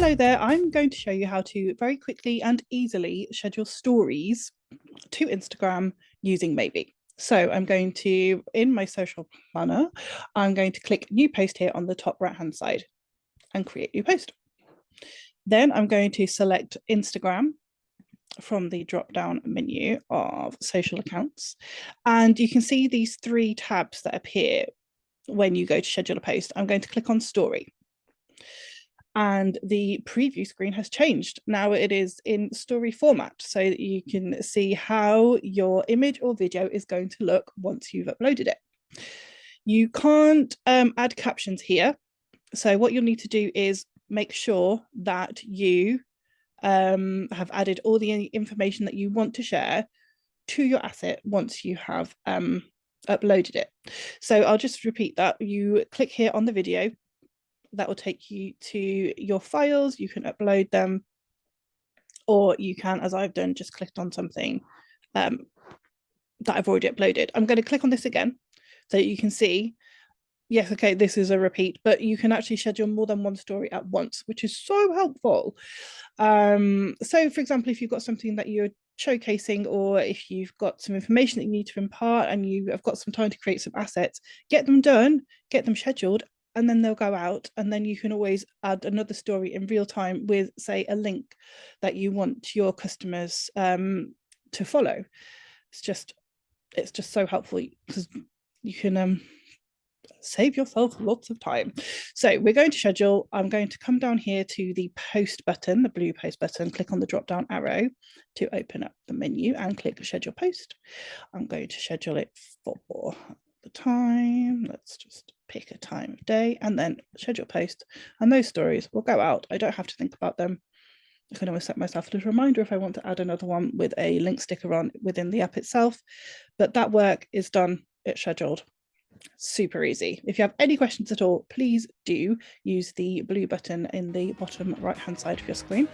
Hello there, I'm going to show you how to very quickly and easily schedule stories to Instagram using Maybe. So I'm going to, in my social planner, I'm going to click new post here on the top right hand side and create new post. Then I'm going to select Instagram from the drop down menu of social accounts. And you can see these three tabs that appear when you go to schedule a post. I'm going to click on story. And the preview screen has changed. Now it is in story format so that you can see how your image or video is going to look once you've uploaded it. You can't add captions here. So what you'll need to do is make sure that you have added all the information that you want to share to your asset once you have uploaded it. So I'll just repeat that. You click here on the video. That will take you to your files. You can upload them, or you can, as I've done, just clicked on something that I've already uploaded. I'm going to click on this again so you can see, yes, okay, this is a repeat, but you can actually schedule more than one story at once, which is so helpful. So for example, if you've got something that you're showcasing, or if you've got some information that you need to impart and you have got some time to create some assets, get them done, get them scheduled, and then they'll go out, and then you can always add another story in real time with, say, a link that you want your customers to follow. It's just so helpful because you can save yourself lots of time. So we're going to schedule. I'm going to come down here to the post button, the blue post button, click on the drop down arrow to open up the menu and click schedule post. I'm going to schedule it for the time. Let's just pick a time of day and then schedule post, and those stories will go out. I don't have to think about them. I can always set myself a little reminder if I want to add another one with a link sticker on within the app itself, but that work is done. It's scheduled. Super easy. If you have any questions at all, please do use the blue button in the bottom right hand side of your screen.